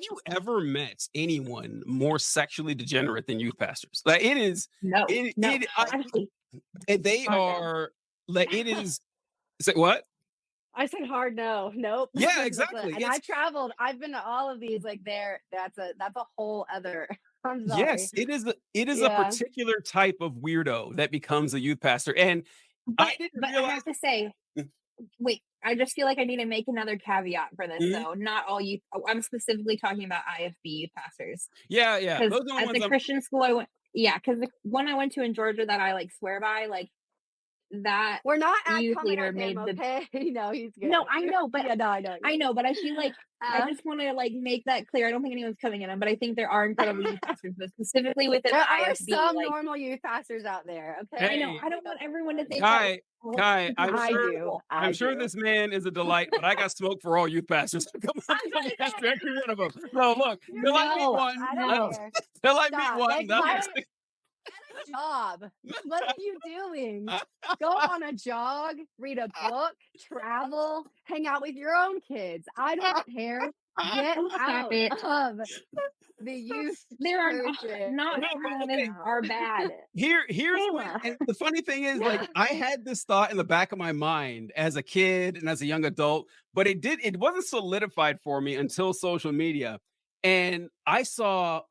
you ever met anyone more sexually degenerate than youth pastors? Like it is, No, no, honestly, they hard no. are like it is. Say what? I said hard no. Nope. Yeah, That's a, exactly. and It's I've traveled. I've been to all of these. Like there, that's a whole other. I'm sorry. yes, it is a Yeah. particular type of weirdo that becomes a youth pastor, and I didn't But I realize. have to say, wait, I just feel like I need to make another caveat for this Mhm. though. Not all youth. I'm specifically talking about IFB youth pastors Yeah, yeah, because those are the at ones the I'm. Christian school I went. Yeah, because the one I went to in Georgia that I like swear by, like that We're not at youth coming leader at him, made the. okay? No, he's good. No, I know, but Yeah, no, I know. I know, but I feel like I Uh, just want to like make that clear. I don't think anyone's coming at him, but I think there are incredible youth pastors, but specifically within there the are IFB, some like normal youth pastors out there, I okay? know Hey, I don't want everyone to think that Kai, Kai, people I are do. terrible. I I'm sure do. this man is a delight, but I got smoke for all youth pastors. Come after every one of them. No, look, You're till I right. meet No, one, I don't no. care. till I meet Stop. one, Like, that makes get a job. What are you doing? Go on a jog, read a book, travel, hang out with your own kids. I don't care. Get Stop out it. of the youth There are churches. not no, but all of us okay. are bad. Here's when, Kayla. and the funny thing is, like, I had this thought in the back of my mind as a kid and as a young adult, but it wasn't solidified for me until social media. And I saw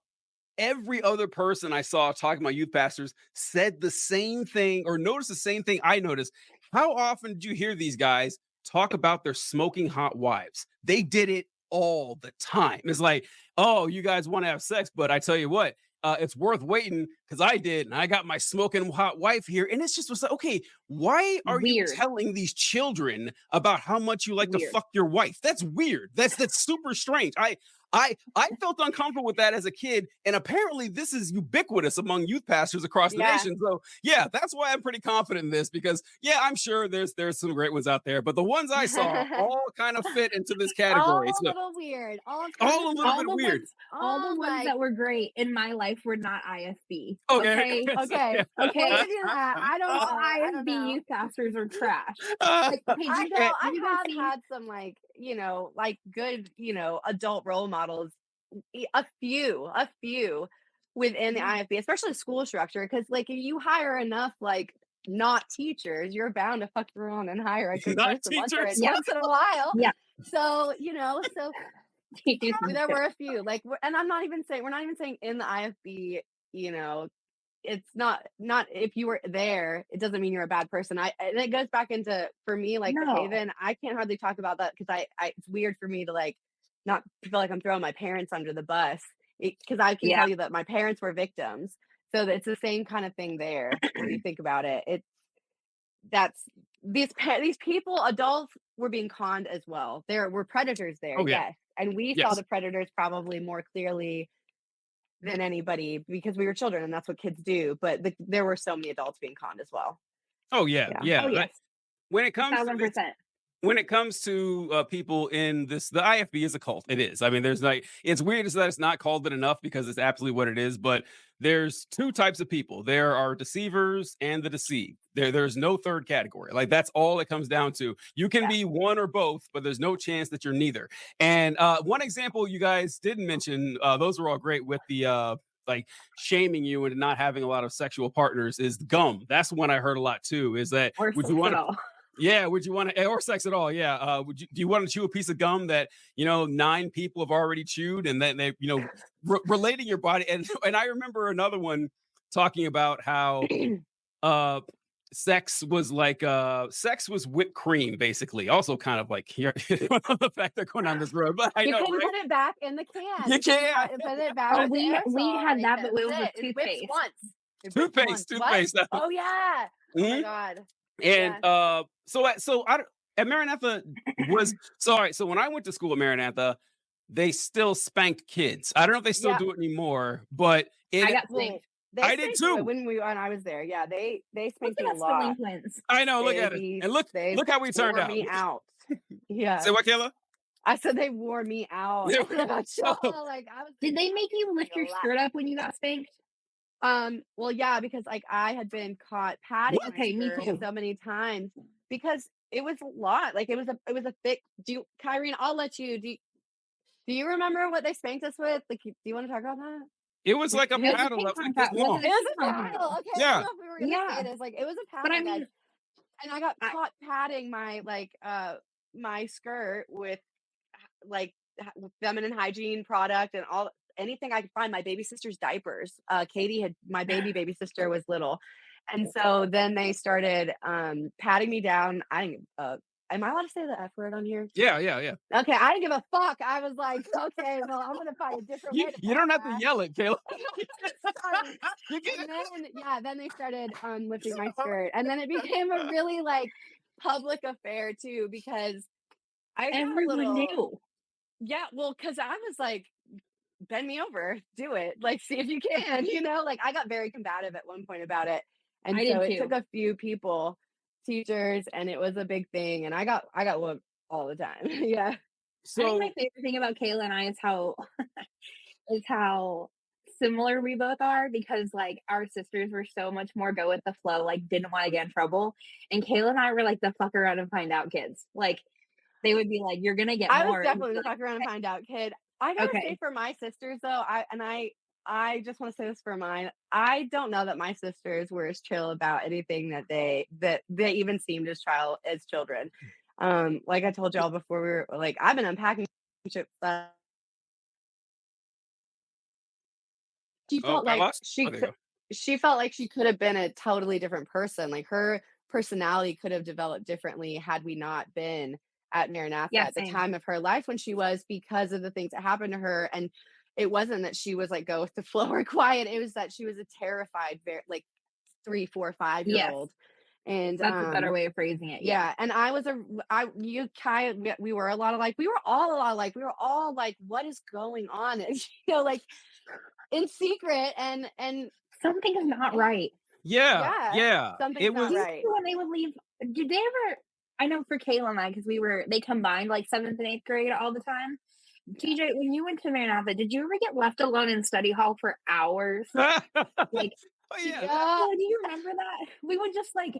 every other person I saw talking about youth pastors said the same thing or noticed the same thing I noticed. How often did you hear these guys talk about their smoking hot wives? They did it all the time. It's like, oh, you guys want to have sex, but I tell you what, it's worth waiting because I did, and I got my smoking hot wife here. And it's just was like, okay, why are you Weird. telling these children about how much you like to Weird. fuck your wife? That's weird. That's super strange. I felt uncomfortable with that as a kid, and apparently this is ubiquitous among youth pastors across the Yeah. nation. So yeah, that's why I'm pretty confident in this because yeah, I'm sure there's some great ones out there, but the ones I saw all kind of fit into this All category. a So little weird. All kind of all a little All bit the strange. weird. ones, all the All ones like, that were great in my life were not IFB. Okay. Okay. okay, we'll Okay. give you that. I don't All know. I don't IFB know. youth pastors are trash. Like, okay, I know And- have you guys I have seen? had some like, like good, adult role models, a few within the Yeah. IFB, especially school structure. Cause like if you hire enough like not teachers, you're bound to fuck around and hire a good not person teachers. Yeah. once in a while. Yeah. So, so Teachers and there shit. were a few like, and we're not even saying in the IFB, you know, it's not if you were there, it doesn't mean you're a bad person. And it goes back into for me like the No. Haven. I can't hardly talk about that because I it's weird for me to like not feel like I'm throwing my parents under the bus because I can Yeah. tell you that my parents were victims. So it's the same kind of thing there when you think about it. It's that's these people, adults, were being conned as well. There were predators there, Oh yeah. yes, and we saw Yes. the predators probably more clearly than anybody because we were children and that's what kids do. But there were so many adults being conned as well. Oh yeah. Yeah. Oh Yeah. yes. When it A comes to thousand this percent. when it comes to people in this, the IFB is a cult. It is. I mean, there's like, it's weird that it's not called it enough because it's absolutely what it is. But there's two types of people. There are deceivers and the deceived. There's no third category. Like that's all it comes down to. You can Yeah. be one or both, but there's no chance that you're neither. And one example you guys didn't mention, those were all great with the like shaming you and not having a lot of sexual partners is gum. That's one I heard a lot too. Is that Or would you sex want at to all. yeah, would you want to, or sex at all? Yeah. Do you want to chew a piece of gum that, nine people have already chewed and then they, relating your body? And I remember another one talking about how, uh, sex was whipped cream, basically. Also kind of like here, the fact they're going down this road, but I You know, can right? put it back in the can. You can't. Put it back Oh, with the we aerosol. had Like, that, but it that's was with it. It whips toothpaste. once. It whips once. What? Toothpaste. Oh yeah. Oh my Mhm. god. And Yeah. so at Maranatha was sorry. So when I went to school at Maranatha, they still spanked kids. I don't know if they still Yeah. do it anymore, but I it got Well, spanked. they I did spanked me too. when I was there. Yeah, they Look spanked at me a us, lot. delinquents. I know. Look They at it, be and they look how we turned wore out. me out. Yeah. Say what, Kayla? I said they wore me out. Yeah, I got so so like I was Did they make you like lift your a lot. skirt up when you got spanked? Well, yeah, because like I had been caught patting my Okay, me skirt too. so many times because it was a lot. Like it was a thick. Kyrene, I'll let you. Do you remember what they spanked us with? Like, do you wanna talk about that? It was like a It was a paddle ping that was pong like this paddle. Was long. it It a was ping a pong paddle, paddle? okay, I didn't Yeah. know if we were gonna say Yeah. this, like, it was a But I paddle, guys, mean, and I got I caught patting my, like, my skirt with, like, feminine hygiene product and all anything I could find, my baby sister's diapers. Katie had my baby sister was little, and so then they started, patting me down. I didn't am I allowed to say the F word on here? Yeah, yeah, yeah. Okay, I didn't give a fuck. I was like, "Okay, well, I'm gonna find a different You way to you pat don't have to that." yell it, Kayla. Sorry. You get And it. then yeah, then they started lifting my skirt, and then it became a really like public affair too because I got a everyone little knew. yeah, well, because I was like, bend me over, do it, like see if you can, like I got very combative at one point about it, and I so did it took too. a few people, teachers, and it was a big thing, and I got whooped all the time. Yeah. I think my So favorite thing about Kayla and I is how similar we both are because like our sisters were so much more go with the flow, like didn't want to get in trouble. And Kayla and I were like the fuck around and find out kids. Like they would be like, "You're gonna get I was more," and we'd definitely be the fuck around and like, find out kid. I gotta say "Okay, for my sisters though, I just want to say this for mine. I don't know that my sisters were as chill about anything that they even seemed as children. Like I told y'all before, we were like I've been unpacking shit. She oh, felt I like lost. Oh, there you go. she felt like she could have been a totally different person. Like her personality could have developed differently had we not been at Maranatha yeah, at the same." time of her life when she was because of the things that happened to her. And it wasn't that she was like go with the flow or quiet. It was that she was a terrified, very like 3, 4, 5 year Yes, old. And that's a better way of phrasing it. Yeah, yeah, and I was a I you Kai we were a lot of like we were all a lot like we were all like what is going on? Like in secret and something is not right. Yeah, yeah, yeah. something's It not was right. When they would leave, did they ever? I know for Kayla and I, because they combined like seventh and eighth grade all the time. Yeah. TJ, when you went to Maranatha, did you ever get left alone in study hall for hours? Oh, Like, yeah. Yeah, do you remember that? We would just like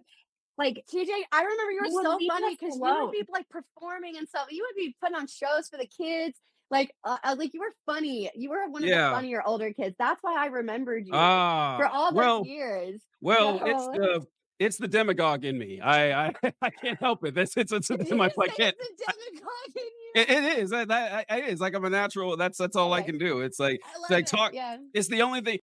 TJ, I remember you they were would so leave funny us because you would alone. be like performing and stuff. You would be putting on shows for the kids. Like you were funny. You were one of the Yeah. funnier older kids. That's why I remembered you for Ah, all those well years. well, So it's the demagogue in me. I I can't help it. It's did in my you I say can't. it's a demagogue in you? It is. It is like I'm a natural. That's all I Okay, can do. It's I like love it. talk. Yeah. It's the only thing.